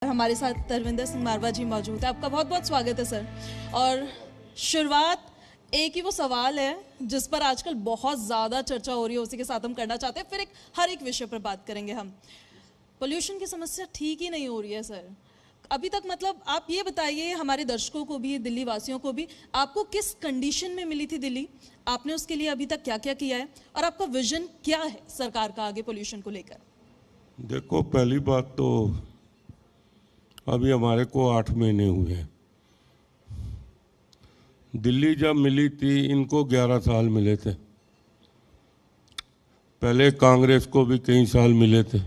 हमारे साथ तरविंदर सिंह मारवा जी मौजूद है। आपका बहुत बहुत स्वागत है सर। और शुरुआत एक ही वो सवाल है जिस पर आजकल बहुत ज़्यादा चर्चा हो रही है, उसी के साथ हम करना चाहते हैं। फिर हर एक विषय पर बात करेंगे हम। पोल्यूशन की समस्या ठीक ही नहीं हो रही है सर अभी तक। मतलब आप ये बताइए हमारे दर्शकों को भी, दिल्ली वासियों को भी, आपको किस कंडीशन में मिली थी दिल्ली, आपने उसके लिए अभी तक क्या क्या किया है और आपका विजन क्या है सरकार का आगे पोल्यूशन को लेकर? देखो, पहली बात तो अभी हमारे को 8 महीने हुए हैं। दिल्ली जब मिली थी इनको 11 साल मिले थे। पहले कांग्रेस को भी कई साल मिले थे,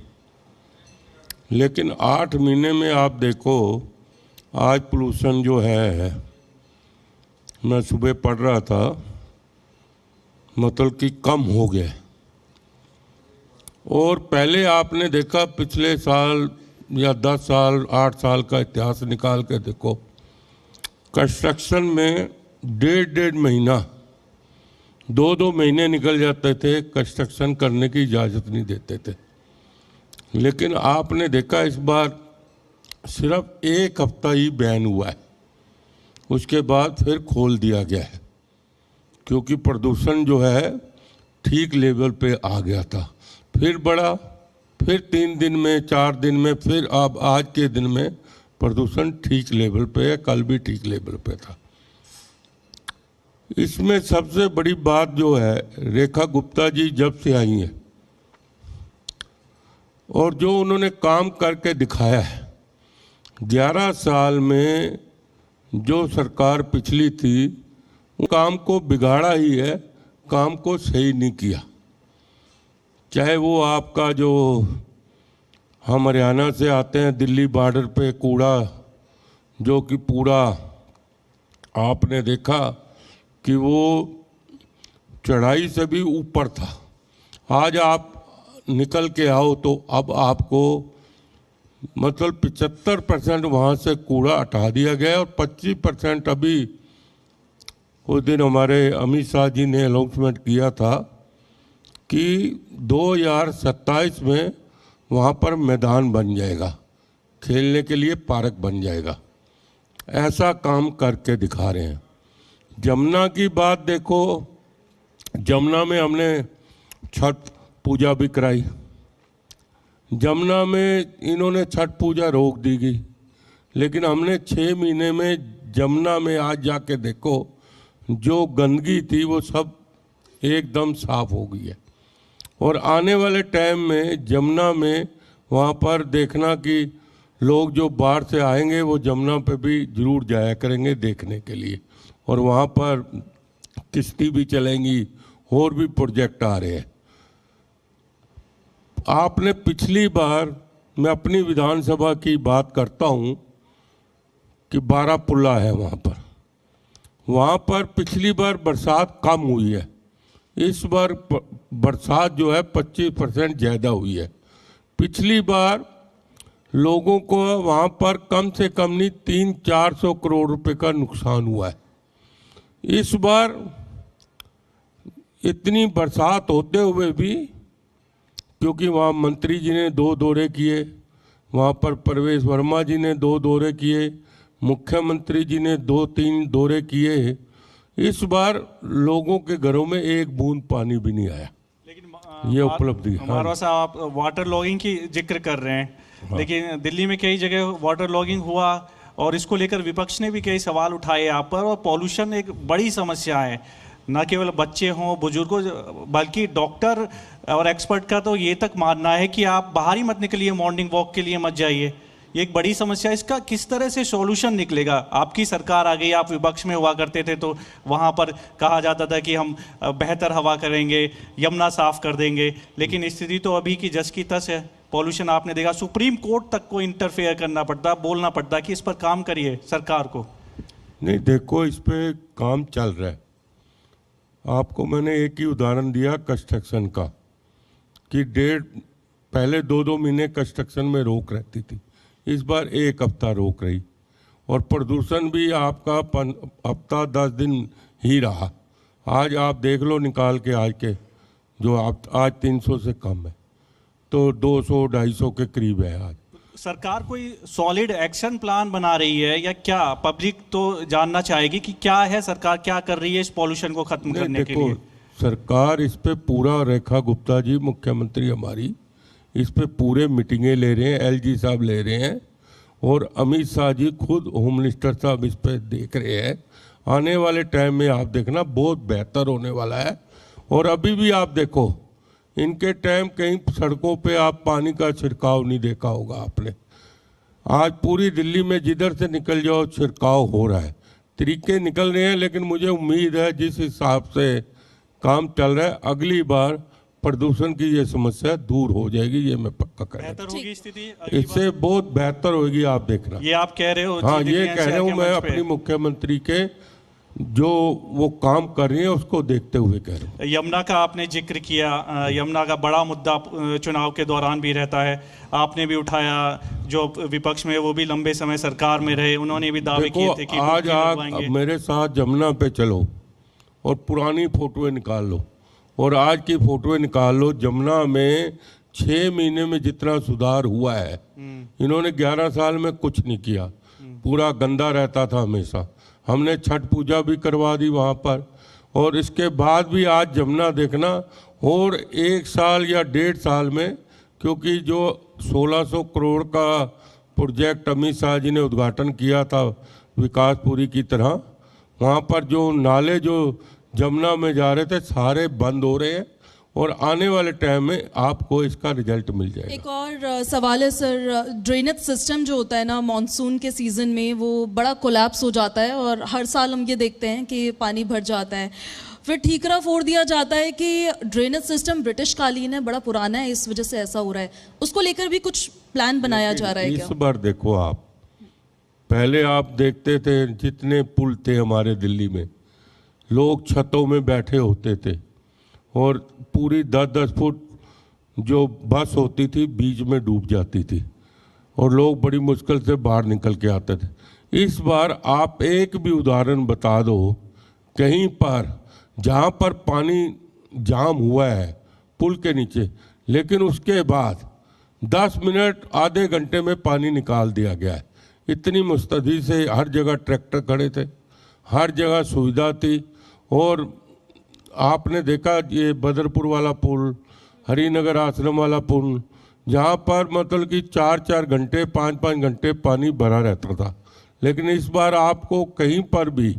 लेकिन 8 महीने में आप देखो आज पोल्यूशन जो है, मैं सुबह पढ़ रहा था, मतलब कि कम हो गया। और पहले आपने देखा पिछले साल या 10 साल 8 साल का इतिहास निकाल के देखो, कंस्ट्रक्शन में डेढ़ महीना 2 महीने निकल जाते थे, कंस्ट्रक्शन करने की इजाज़त नहीं देते थे। लेकिन आपने देखा इस बार सिर्फ 1 हफ्ता ही बैन हुआ है, उसके बाद फिर खोल दिया गया है, क्योंकि प्रदूषण जो है ठीक लेवल पे आ गया था। फिर बढ़ा, फिर 3 दिन में, 4 दिन में, फिर अब आज के दिन में प्रदूषण ठीक लेवल पे है। कल भी ठीक लेवल पे था। इसमें सबसे बड़ी बात जो है, रेखा गुप्ता जी जब से आई हैं और जो उन्होंने काम करके दिखाया है, 11 साल में जो सरकार पिछली थी वो काम को बिगाड़ा ही है, काम को सही नहीं किया। चाहे वो आपका जो हम हरियाणा से आते हैं, दिल्ली बॉर्डर पे कूड़ा जो कि पूरा आपने देखा कि वो चढ़ाई से भी ऊपर था। आज आप निकल के आओ तो अब आपको मतलब 75% वहाँ से कूड़ा हटा दिया गया और 25% अभी उस दिन हमारे अमित शाह जी ने अनाउंसमेंट किया था कि 2027 में वहाँ पर मैदान बन जाएगा, खेलने के लिए पार्क बन जाएगा। ऐसा काम करके दिखा रहे हैं। जमुना की बात देखो, जमुना में हमने छठ पूजा भी कराई। जमुना में इन्होंने छठ पूजा रोक दी गई, लेकिन हमने 6 महीने में जमुना में आज जाके देखो, जो गंदगी थी वो सब एकदम साफ हो गई है। और आने वाले टाइम में जमुना में वहाँ पर देखना कि लोग जो बाहर से आएंगे वो जमुना पे भी जरूर जाया करेंगे देखने के लिए। और वहाँ पर किश्ती भी चलेंगी, और भी प्रोजेक्ट आ रहे हैं। आपने पिछली बार, मैं अपनी विधानसभा की बात करता हूँ कि बारापुल्ला है वहाँ पर पिछली बार बरसात कम हुई है। इस बार बरसात जो है 25% ज़्यादा हुई है। पिछली बार लोगों को वहाँ पर कम से कम नहीं 300-400 करोड़ रुपए का नुकसान हुआ है। इस बार इतनी बरसात होते हुए भी, क्योंकि वहाँ मंत्री जी ने 2 दौरे किए, वहाँ पर प्रवेश वर्मा जी ने 2 दौरे किए, मुख्यमंत्री जी ने 2-3 दौरे किए, इस बार लोगों के घरों में एक बूंद पानी भी नहीं आया। लेकिन ये उपलब्धि। मारवा साहब, आप वाटर लॉगिंग की जिक्र कर रहे हैं। हाँ। लेकिन दिल्ली में कई जगह वाटर लॉगिंग हुआ और इसको लेकर विपक्ष ने भी कई सवाल उठाए आप पर। और पॉल्यूशन एक बड़ी समस्या है, न केवल बच्चे हों, बुजुर्गों, बल्कि डॉक्टर और एक्सपर्ट का तो ये तक मानना है कि आप बाहर ही मत निकलिए, मॉर्निंग वॉक के लिए मत जाइए। ये एक बड़ी समस्या है। इसका किस तरह से सॉल्यूशन निकलेगा? आपकी सरकार आ गई, आप विपक्ष में हुआ करते थे तो वहाँ पर कहा जाता था कि हम बेहतर हवा करेंगे, यमुना साफ कर देंगे, लेकिन स्थिति तो अभी की जस की तस है। पॉल्यूशन आपने देखा, सुप्रीम कोर्ट तक को इंटरफेयर करना पड़ता, बोलना पड़ता कि इस पर काम करिए सरकार को। नहीं, देखो इस पे काम चल रहा है। आपको मैंने एक ही उदाहरण दिया कंस्ट्रक्शन का कि पहले 2-2 महीने कंस्ट्रक्शन में रोक रहती थी, इस बार 1 हफ्ता रोक रही। और प्रदूषण भी आपका हफ्ता 10 दिन ही रहा। आज आप देख लो निकाल के, आज के जो आप आज 300 से कम है, तो 200-250 के करीब है आज। सरकार कोई सॉलिड एक्शन प्लान बना रही है या क्या? पब्लिक तो जानना चाहेगी कि क्या है, सरकार क्या कर रही है इस पॉल्यूशन को खत्म करने के देखो, लिए। सरकार इस पे पूरा, रेखा गुप्ता जी मुख्यमंत्री हमारी इस पे पूरे मीटिंगें ले रहे हैं, एलजी साहब ले रहे हैं, और अमित शाह जी खुद होम मिनिस्टर साहब इस पे देख रहे हैं। आने वाले टाइम में आप देखना बहुत बेहतर होने वाला है। और अभी भी आप देखो, इनके टाइम कहीं सड़कों पे आप पानी का छिड़काव नहीं देखा होगा आपने। आज पूरी दिल्ली में जिधर से निकल जाओ छिड़काव हो रहा है, तरीके निकल रहे हैं। लेकिन मुझे उम्मीद है जिस हिसाब से काम चल रहा है, अगली बार प्रदूषण की ये समस्या दूर हो जाएगी, ये मैं पक्का कह रहा बेहतर हूं। होगी स्थिति अगली इससे बहुत बेहतर होगी, आप देखना। बार? ये आप कह रहे हो? हाँ, दिल्ली ये एनसीआर कह रहा हूँ के मैं, मंच पे। अपनी मुख्यमंत्री के जो वो काम कर रही है उसको देखते हुए कह रहा हूँ। यमुना का आपने जिक्र किया, यमुना का बड़ा मुद्दा चुनाव के दौरान भी रहता है, आपने भी उठाया। जो विपक्ष में वो भी लंबे समय सरकार में रहे, उन्होंने भी दावे किए थे कि देखो, आज डुबकी आप लगवाएंगे। मेरे साथ जमुना पे चलो और पुरानी फोटोएं निकाल लो और आज की फोटोएं निकाल लो। जमुना में 6 महीने में जितना सुधार हुआ है, इन्होंने 11 साल में कुछ नहीं किया। पूरा गंदा रहता था हमेशा। हमने छठ पूजा भी करवा दी वहाँ पर, और इसके बाद भी आज जमुना देखना। और 1 साल या 1.5 साल में, क्योंकि जो 1600 करोड़ का प्रोजेक्ट अमित शाह जी ने उद्घाटन किया था विकासपुरी की तरह, वहाँ पर जो नाले जो जमुना में जा रहे थे सारे बंद हो रहे हैं, और आने वाले टाइम में आपको इसका रिजल्ट मिल जाएगा। एक और सवाल है सर, ड्रेनेज सिस्टम जो होता है ना मॉनसून के सीज़न में, वो बड़ा कोलैप्स हो जाता है और हर साल हम ये देखते हैं कि पानी भर जाता है। फिर ठीकरा फोड़ दिया जाता है कि ड्रेनेज सिस्टम ब्रिटिश कालीन है, बड़ा पुराना है, इस वजह से ऐसा हो रहा है। उसको लेकर भी कुछ प्लान बनाया जा रहा है क्या? इस बार देखो, आप पहले आप देखते थे जितने पुल थे हमारे दिल्ली में, लोग छतों में बैठे होते थे और पूरी 10-10 फुट जो बस होती थी बीच में डूब जाती थी और लोग बड़ी मुश्किल से बाहर निकल के आते थे। इस बार आप एक भी उदाहरण बता दो कहीं पर जहाँ पर पानी जाम हुआ है पुल के नीचे, लेकिन उसके बाद 10 मिनट आधे घंटे में पानी निकाल दिया गया है। इतनी मुस्तैदी से हर जगह ट्रैक्टर खड़े थे, हर जगह सुविधा थी। और आपने देखा ये बदरपुर वाला पुल, हरिनगर आश्रम वाला पुल, जहाँ पर मतलब कि 4-4 घंटे 5-5 घंटे पानी भरा रहता था। लेकिन इस बार आपको कहीं पर भी,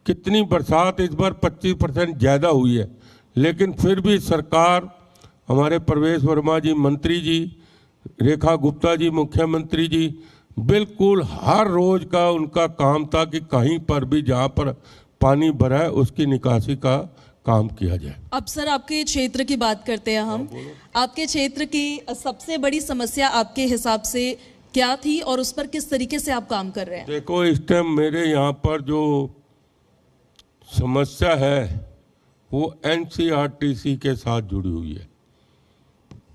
कितनी बरसात इस बार 25% ज़्यादा हुई है, लेकिन फिर भी सरकार, हमारे प्रवेश वर्मा जी मंत्री जी, रेखा गुप्ता जी मुख्यमंत्री जी, बिल्कुल हर रोज का उनका काम था कि कहीं पर भी जहाँ पर पानी भरा है उसकी निकासी का काम किया जाए। अब सर आपके क्षेत्र की बात करते हैं हम। आपके क्षेत्र की सबसे बड़ी समस्या आपके हिसाब से क्या थी और उस पर किस तरीके से आप काम कर रहे हैं? देखो, इस टाइम मेरे यहाँ पर जो समस्या है वो एनसीआरटीसी के साथ जुड़ी हुई है।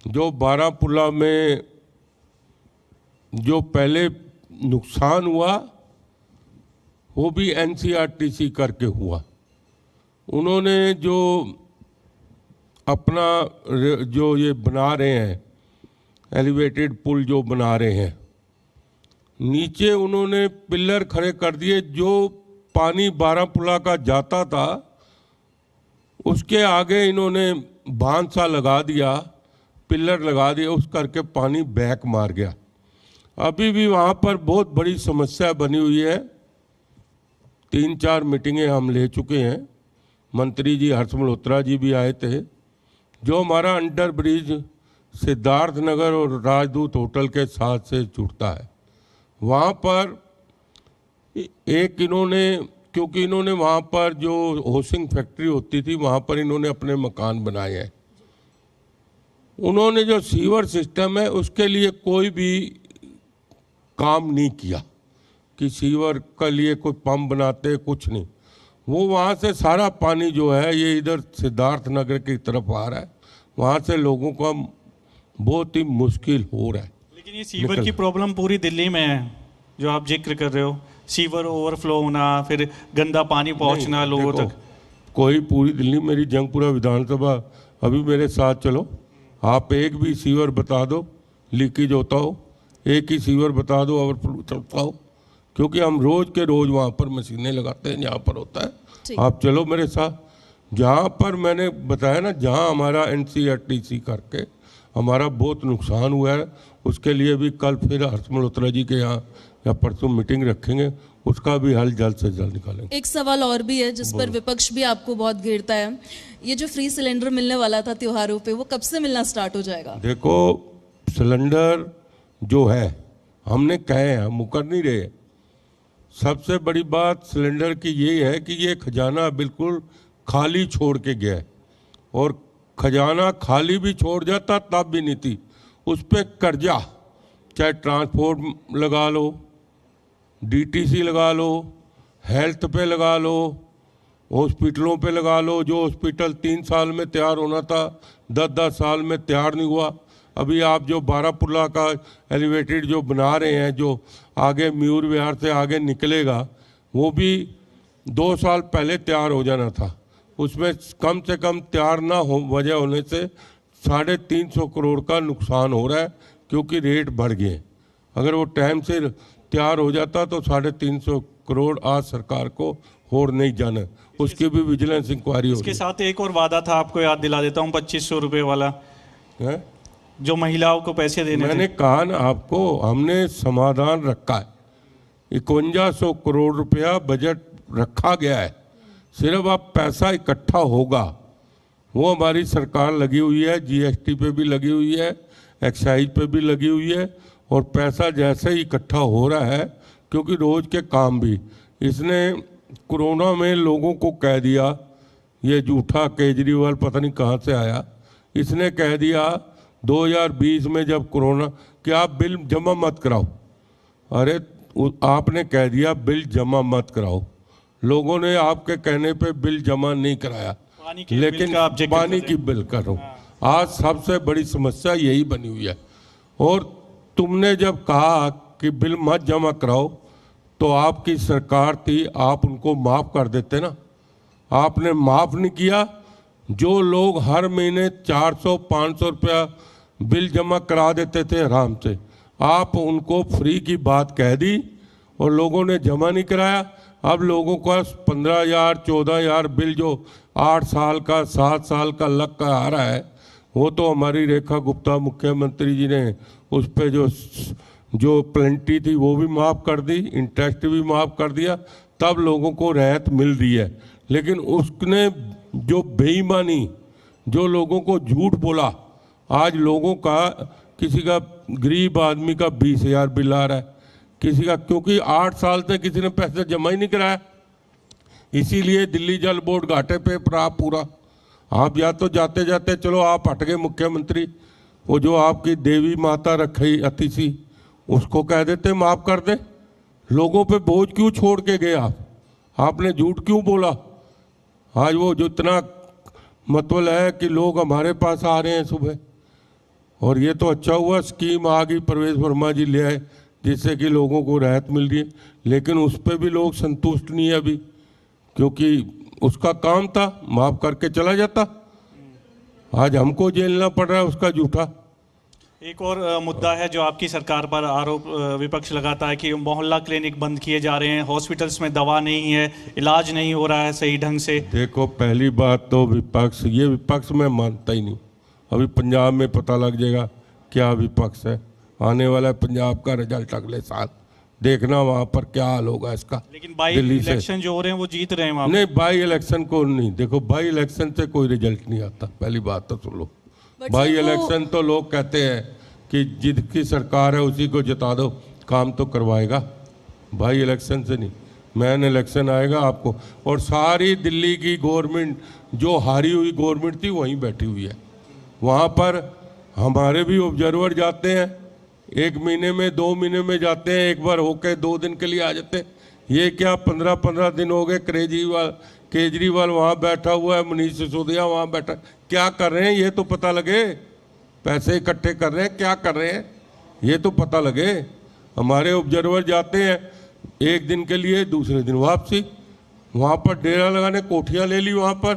जो बारापुला में जो पहले नुकसान हुआ वो भी एनसीआरटीसी करके हुआ। उन्होंने जो अपना जो ये बना रहे हैं एलिवेटेड पुल जो बना रहे हैं, नीचे उन्होंने पिलर खड़े कर दिए। जो पानी बारापुला का जाता था उसके आगे इन्होंने बांध सा लगा दिया, पिलर लगा दिया, उस करके पानी बैक मार गया। अभी भी वहाँ पर बहुत बड़ी समस्या बनी हुई है। 3-4 मीटिंगें हम ले चुके हैं, मंत्री जी हर्ष मल्होत्रा जी भी आए थे। जो हमारा अंडर ब्रिज सिद्धार्थ नगर और राजदूत होटल के साथ से जुड़ता है, वहाँ पर एक इन्होंने, क्योंकि इन्होंने वहाँ पर जो होसिंग फैक्ट्री होती थी वहाँ पर इन्होंने अपने मकान बनाए हैं। उन्होंने जो सीवर सिस्टम है उसके लिए कोई भी काम नहीं किया कि सीवर के लिए कोई पंप बनाते, कुछ नहीं। वो वहाँ से सारा पानी जो है ये इधर सिद्धार्थ नगर की तरफ आ रहा है, वहाँ से लोगों का बहुत ही मुश्किल हो रहा है। लेकिन ये सीवर की प्रॉब्लम पूरी दिल्ली में है जो आप जिक्र कर रहे हो, सीवर ओवरफ्लो होना, फिर गंदा पानी पहुंचना लोगों तक। कोई पूरी दिल्ली, मेरी जंगपुरा विधानसभा, अभी मेरे साथ चलो, आप एक भी सीवर बता दो लीकेज होता हो, एक ही सीवर बता दो ओवरफ्लो चलता हो, क्योंकि हम रोज के रोज वहाँ पर मशीनें लगाते हैं जहाँ पर होता है। आप चलो मेरे साथ, जहाँ पर मैंने बताया ना, जहाँ हमारा NCRTC करके हमारा बहुत नुकसान हुआ है, उसके लिए भी कल फिर हर्ष मल्होत्रा जी के यहाँ या परसों मीटिंग रखेंगे, उसका भी हल जल्द से जल्द निकालेंगे। एक सवाल और भी है जिस पर विपक्ष भी आपको बहुत घेरता है, ये जो फ्री सिलेंडर मिलने वाला था त्योहारों पे, वो कब से मिलना स्टार्ट हो जाएगा? देखो, सिलेंडर जो है हमने कहे हैं, हम मुकर नहीं रहे। सबसे बड़ी बात सिलेंडर की ये है कि ये खजाना बिल्कुल खाली छोड़ के गया है, और खजाना खाली भी छोड़ जाता तब भी नहीं थी, उस पर कर्जा, चाहे ट्रांसपोर्ट लगा लो, DTC लगा लो, हेल्थ पे लगा लो, हॉस्पिटलों पे लगा लो। जो हॉस्पिटल 3 साल में तैयार होना था 10-10 साल में तैयार नहीं हुआ। अभी आप जो बारापुला का एलिवेटेड जो बना रहे हैं, जो आगे म्यूर विहार से आगे निकलेगा, वो भी 2 साल पहले तैयार हो जाना था। उसमें कम से कम तैयार ना हो वजह होने से 350 करोड़ का नुकसान हो रहा है, क्योंकि रेट बढ़ गए। अगर वो टाइम से तैयार हो जाता तो 350 करोड़ आज सरकार को होड़ नहीं जाना। उसकी भी विजिलेंस इंक्वायरी हो। इसके साथ एक और वादा था, आपको याद दिला देता हूँ, 2500 रुपये वाला है, जो महिलाओं को पैसे देने मैंने कहा ना आपको, हमने समाधान रखा है। 5100 करोड़ रुपया बजट रखा गया है, सिर्फ अब पैसा इकट्ठा होगा। वो हमारी सरकार लगी हुई है, GST पे भी लगी हुई है, एक्साइज पे भी लगी हुई है, और पैसा जैसे ही इकट्ठा हो रहा है, क्योंकि रोज के काम भी, इसने कोरोना में लोगों को कह दिया, ये झूठा केजरीवाल पता नहीं कहाँ से आया, इसने कह दिया 2020 में जब कोरोना कि आप बिल जमा मत कराओ। अरे आपने कह दिया बिल जमा मत कराओ, लोगों ने आपके कहने पे बिल जमा नहीं कराया, लेकिन पानी की बिल करो। आज सबसे बड़ी समस्या यही बनी हुई है। और तुमने जब कहा कि बिल मत जमा कराओ, तो आपकी सरकार थी, आप उनको माफ़ कर देते ना। आपने माफ़ नहीं किया। जो लोग हर महीने 400-500 रुपया बिल जमा करा देते थे आराम से, आप उनको फ्री की बात कह दी और लोगों ने जमा नहीं कराया। अब लोगों का 15,000-14,000 बिल जो 8 साल का 7 साल का लग का आ रहा है, वो तो हमारी रेखा गुप्ता मुख्यमंत्री जी ने उस पर जो प्लेंटी थी वो भी माफ़ कर दी, इंटरेस्ट भी माफ़ कर दिया, तब लोगों को राहत मिल रही है। लेकिन उसने जो बेईमानी, जो लोगों को झूठ बोला, आज लोगों का, किसी का गरीब आदमी का 20,000 बिल आ रहा है, किसी का, क्योंकि 8 साल से किसी ने पैसे जमा ही नहीं कराया। इसीलिए दिल्ली जल बोर्ड घाटे पे पूरा। आप या तो जाते जाते, चलो आप हट गए मुख्यमंत्री, वो जो आपकी देवी माता रखी अतिथि, उसको कह देते माफ़ कर दे। लोगों पे बोझ क्यों छोड़ के गए आपने झूठ क्यों बोला? आज वो जो इतना मतलब है कि लोग हमारे पास आ रहे हैं सुबह, और ये तो अच्छा हुआ स्कीम आ गई, प्रवेश वर्मा जी ले आए, जिससे कि लोगों को राहत मिल रही है। लेकिन उस पर भी लोग संतुष्ट नहीं है अभी, क्योंकि उसका काम था, माफ़ करके चला जाता। आज हमको झेलना पड़ रहा है उसका झूठा। एक और मुद्दा है जो आपकी सरकार पर आरोप विपक्ष लगाता है कि मोहल्ला क्लिनिक बंद किए जा रहे हैं, हॉस्पिटल्स में दवा नहीं है, इलाज नहीं हो रहा है सही ढंग से। देखो, पहली बात तो विपक्ष मैं मानता ही नहीं। अभी पंजाब में पता लग जाएगा क्या विपक्ष है। आने वाला है पंजाब का रिजल्ट अगले साल, देखना वहाँ पर क्या हाल होगा इसका। लेकिन बाई इलेक्शन जो हो रहे हैं वो जीत रहे हैं वहाँ। नहीं, बाई इलेक्शन को नहीं, देखो बाई इलेक्शन से कोई रिजल्ट नहीं आता, पहली बात तो सुन लो। बाई इलेक्शन तो लोग कहते हैं कि जिसकी सरकार है उसी को जिता दो, काम तो करवाएगा। बाई इलेक्शन से नहीं, मैन इलेक्शन आएगा आपको। और सारी दिल्ली की गवर्नमेंट, जो हारी हुई गवर्नमेंट थी, वहीं बैठी हुई है। वहाँ पर हमारे भी ऑब्जर्वर जाते हैं, 1 महीने में 2 महीने में जाते हैं, एक बार होके 2 दिन के लिए आ जाते हैं। ये क्या 15-15 दिन हो गए केजरीवाल वहाँ बैठा हुआ है, मनीष सिसोदिया वहाँ बैठा, क्या कर रहे हैं ये तो पता लगे। पैसे इकट्ठे कर रहे हैं, क्या कर रहे हैं ये तो पता लगे। हमारे ऑब्जर्वर जाते हैं 1 दिन के लिए, दूसरे दिन वापसी। वहाँ पर डेरा लगाने कोठियाँ ले ली, वहाँ पर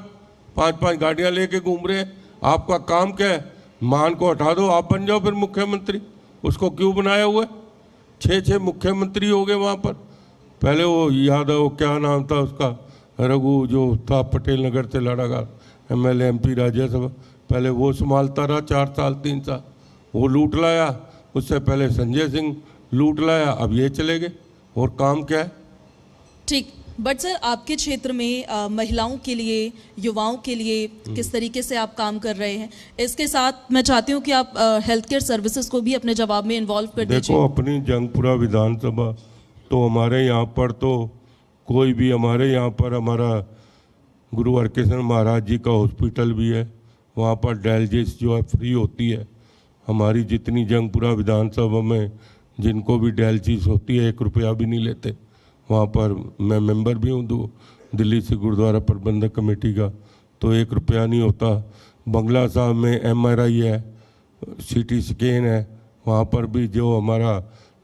5-5 गाड़ियाँ लेके घूम रहे हैं। आपका काम क्या है? मान को हटा दो, आप बन जाओ फिर मुख्यमंत्री। उसको क्यों बनाया हुआ है? 6 मुख्यमंत्री हो गए वहाँ पर। पहले वो यादव, क्या नाम था उसका, रघु जो था, पटेल नगर से लड़ा गा MLA MP राज्यसभा, पहले वो संभालता रहा 4 साल 3 साल, वो लूट लाया। उससे पहले संजय सिंह लूट लाया, अब ये चले गए। और काम क्या है? ठीक, बट सर आपके क्षेत्र में महिलाओं के लिए, युवाओं के लिए किस तरीके से आप काम कर रहे हैं? इसके साथ मैं चाहती हूँ कि आप हेल्थ केयर सर्विसेज को भी अपने जवाब में इन्वॉल्व कर दीजिए। देखो, अपनी जंगपुरा विधानसभा तो हमारे यहाँ पर तो कोई भी, हमारे यहाँ पर हमारा गुरु हरकृष्ण महाराज जी का हॉस्पिटल भी है, वहाँ पर डायलिसिस जो है फ्री होती है। हमारी जितनी जंगपुरा विधानसभा में जिनको भी डायलिसिस होती है 1 रुपया भी नहीं लेते। वहाँ पर मैं मेंबर भी हूँ दिल्ली से गुरुद्वारा प्रबंधक कमेटी का, तो 1 रुपया नहीं होता। बंगला साहब में MRI है, CT स्कैन है, वहाँ पर भी जो हमारा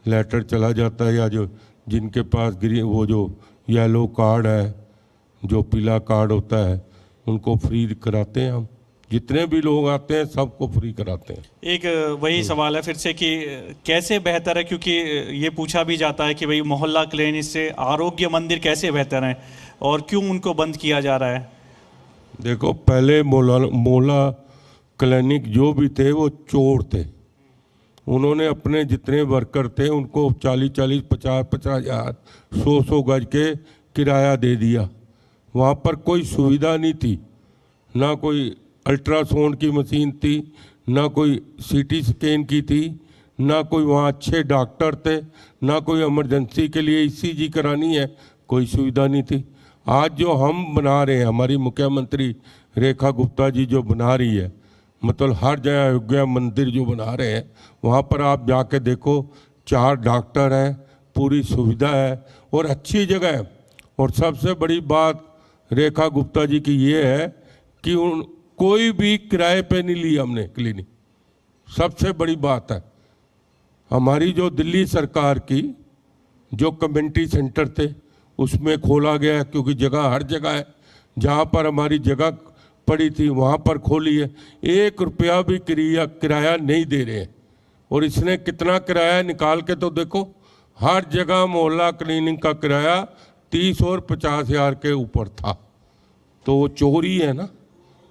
लेटर चला जाता है, या जो जिनके पास वो जो येलो कार्ड है, जो पीला कार्ड होता है, उनको फ्री कराते हैं हम। जितने भी लोग आते हैं सबको फ्री कराते हैं। एक वही सवाल है फिर से कि कैसे बेहतर है, क्योंकि ये पूछा भी जाता है कि भाई मोहल्ला क्लिनिक से आरोग्य मंदिर कैसे बेहतर है और क्यों उनको बंद किया जा रहा है? देखो, पहले मोहल्ला क्लिनिक जो भी थे वो चोर थे। उन्होंने अपने जितने वर्कर थे उनको 40-40, 50-50 हज़ार, 100-100 गज के किराया दे दिया। वहाँ पर कोई सुविधा नहीं थी, ना कोई अल्ट्रासाउंड की मशीन थी, ना कोई CT स्कैन की थी, ना कोई वहाँ अच्छे डॉक्टर थे, ना कोई इमरजेंसी के लिए ECG करानी है, कोई सुविधा नहीं थी। आज जो हम बना रहे हैं, हमारी मुख्यमंत्री रेखा गुप्ता जी जो बना रही है, मतलब हर जगह अयोध्या मंदिर जो बना रहे हैं, वहाँ पर आप जाके देखो 4 डॉक्टर हैं, पूरी सुविधा है और अच्छी जगह है। और सबसे बड़ी बात रेखा गुप्ता जी की ये है कि कोई भी किराए पे नहीं ली हमने क्लिनिक। सबसे बड़ी बात है हमारी जो दिल्ली सरकार की जो कम्युनिटी सेंटर थे उसमें खोला गया है, क्योंकि जगह हर जगह है। जहाँ पर हमारी जगह पड़ी थी वहाँ पर खोली है। 1 रुपया भी किराया नहीं दे रहे हैं। और इसने कितना किराया निकाल के तो देखो, हर जगह मोहल्ला क्लिनिक का किराया 30 और 50 हज़ार के ऊपर था। तो वो चोरी है ना।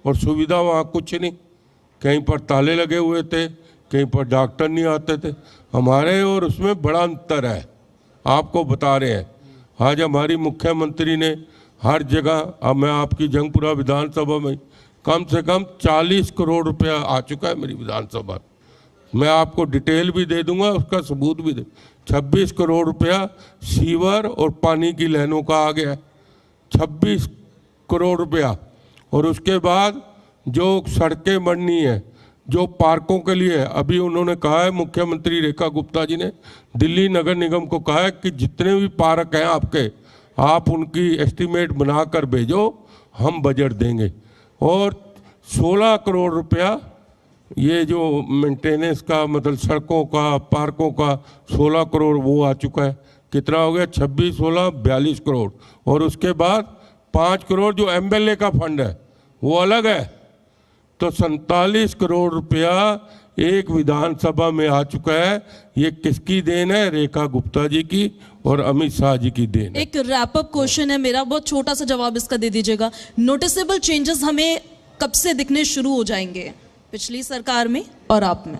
और सुविधा वहाँ कुछ नहीं, कहीं पर ताले लगे हुए थे, कहीं पर डॉक्टर नहीं आते थे। हमारे और उसमें बड़ा अंतर है, आपको बता रहे हैं। आज हमारी मुख्यमंत्री ने हर जगह, अब मैं आपकी जंगपुरा विधानसभा में कम से कम 40 करोड़ रुपया आ चुका है मेरी विधानसभा। मैं आपको डिटेल भी दे दूंगा, उसका सबूत भी दे। 26 करोड़ रुपया सीवर और पानी की लाइनों का आ गया है, 26 करोड़ रुपया। और उसके बाद जो सड़कें बननी है, जो पार्कों के लिए है, अभी उन्होंने कहा है, मुख्यमंत्री रेखा गुप्ता जी ने दिल्ली नगर निगम को कहा है कि जितने भी पार्क हैं आपके, आप उनकी एस्टीमेट बनाकर भेजो, हम बजट देंगे। और 16 करोड़ रुपया ये जो मेंटेनेंस का, मतलब सड़कों का, पार्कों का 16 करोड़ वो आ चुका है। कितना हो गया? 26, 16, 42 करोड़। और उसके बाद 5 करोड़ जो MLA का फंड है वो अलग है। तो 47 करोड़ रुपया एक विधानसभा में आ चुका है। ये किसकी देन है? रेखा गुप्ता जी की और अमित शाह जी की देन है। एक रैप अप क्वेश्चन है मेरा, बहुत छोटा सा जवाब इसका दे दीजिएगा। नोटिसेबल चेंजेस हमें कब से दिखने शुरू हो जाएंगे, पिछली सरकार में और आप में?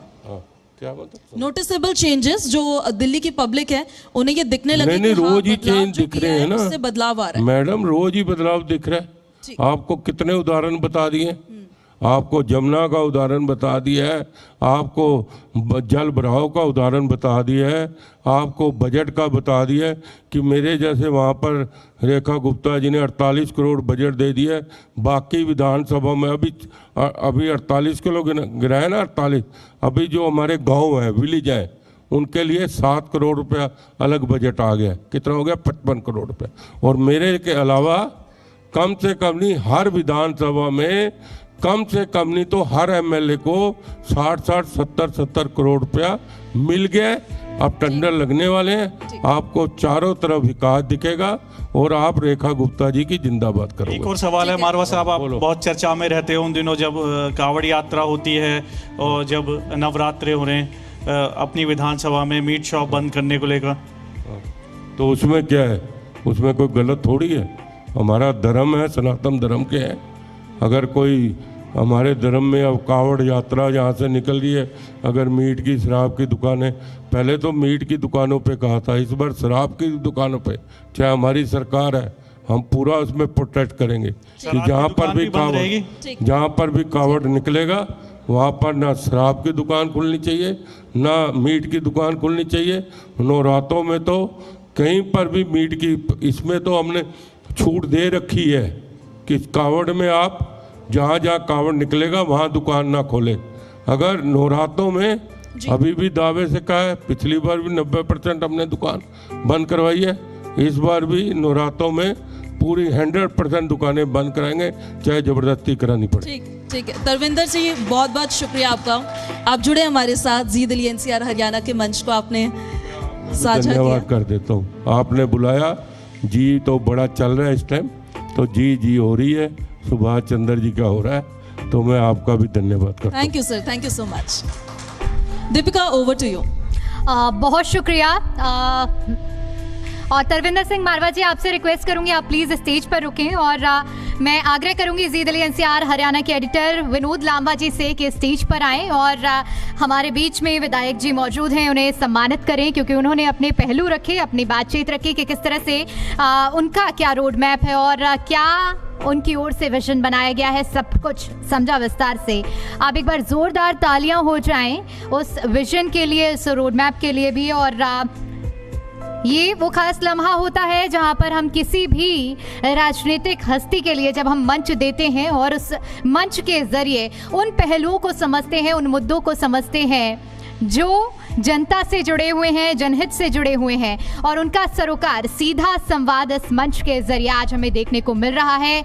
क्या मतलब? नोटिसेबल चेंजेस जो दिल्ली की पब्लिक है उन्हें ये दिखने लगे नहीं, कि रोज ही बदलाव चेंज जो दिख किया रहे हैं है, ना उससे बदलाव आ रहा है। मैडम, रोज ही बदलाव दिख रहा है। आपको कितने उदाहरण बता दिए, आपको जमुना का उदाहरण बता दिया है, आपको जल भराव का उदाहरण बता दिया है, आपको बजट का बता दिया है कि मेरे जैसे वहाँ पर रेखा गुप्ता जी ने 48 करोड़ बजट दे दिया है। बाकी विधानसभा में अभी 48 किलो गिराए ना, 48। अभी जो हमारे गांव हैं, विलेज हैं, उनके लिए 7 करोड़ रुपया अलग बजट आ गया। कितना हो गया? 55 करोड़ रुपया। और मेरे के अलावा कम से कम नहीं, हर विधानसभा में कम से कम नहीं तो हर MLA को 60-60, 70-70 करोड़ रुपया मिल गया। अब टेंडर लगने वाले हैं, आपको चारों तरफ विकास दिखेगा और आप रेखा गुप्ता जी की जिंदाबाद करोगे। एक और सवाल है मारवा साहब, आप बहुत चर्चा में रहते हो उन दिनों जब कांवड़ यात्रा होती है और जब नवरात्रे हो रहे हैं, अपनी विधानसभा में मीट शॉप बंद करने को लेकर। तो उसमें क्या है, उसमें कोई गलत थोड़ी है। हमारा धर्म है, सनातन धर्म के है। अगर कोई हमारे धर्म में अब कावड़ यात्रा यहाँ से निकल रही है, अगर मीट की शराब की दुकानें, पहले तो मीट की दुकानों पे कहा था, इस बार शराब की दुकानों पे, चाहे हमारी सरकार है, हम पूरा उसमें प्रोटेक्ट करेंगे कि जहाँ पर भी कावड़ निकलेगा वहाँ पर ना शराब की दुकान खुलनी चाहिए, ना मीट की दुकान खुलनी चाहिए। नवरातों में तो कहीं पर भी मीट की, इसमें तो हमने छूट दे रखी है कि कावड़ में आप जहाँ जहाँ कावड़ निकलेगा वहाँ दुकान ना खोले। अगर नवरातों में अभी भी दावे से कहा है, पिछली बार भी 90% हमने दुकान बंद करवाई है, इस बार भी नवरातों में पूरी 100% दुकानें बंद कराएंगे, चाहे जबरदस्ती करानी पड़े। ठीक है तरविंदर जी, बहुत बहुत शुक्रिया आपका, आप जुड़े हमारे साथ। जी दिल्ली एनसीआर हरियाणा के मंच को आपने साझा किया। धन्यवाद कर देता हूँ, आपने बुलाया। जी तो बड़ा चल रहा है इस टाइम, तो जी हो रही है, सुभाष चंद्र जी का हो रहा है, तो मैं आपका भी धन्यवाद करता हूँ। Thank you sir, thank you so much. Deepika, over to you. बहुत शुक्रिया। और तरविंदर सिंह मारवा जी, आपसे रिक्वेस्ट करूंगी आप प्लीज़ स्टेज पर रुकें, और मैं आग्रह करूंगी जी दिल्ली एनसीआर हरियाणा के एडिटर विनोद लांबा जी से कि स्टेज पर आएं और हमारे बीच में विधायक जी मौजूद हैं, उन्हें सम्मानित करें, क्योंकि उन्होंने अपने पहलू रखे, अपनी बातचीत रखी कि किस तरह से उनका क्या रोड मैप है और क्या उनकी ओर से विजन बनाया गया है, सब कुछ समझा विस्तार से। आप एक बार जोरदार तालियां हो जाएं उस विजन के लिए, उस रोड मैप के लिए भी। और ये वो खास लम्हा होता है जहां पर हम किसी भी राजनीतिक हस्ती के लिए जब हम मंच देते हैं और उस मंच के जरिए उन पहलुओं को समझते हैं, उन मुद्दों को समझते हैं जो जनता से जुड़े हुए हैं, जनहित से जुड़े हुए हैं, और उनका सरोकार सीधा संवाद इस मंच के जरिए आज हमें देखने को मिल रहा है।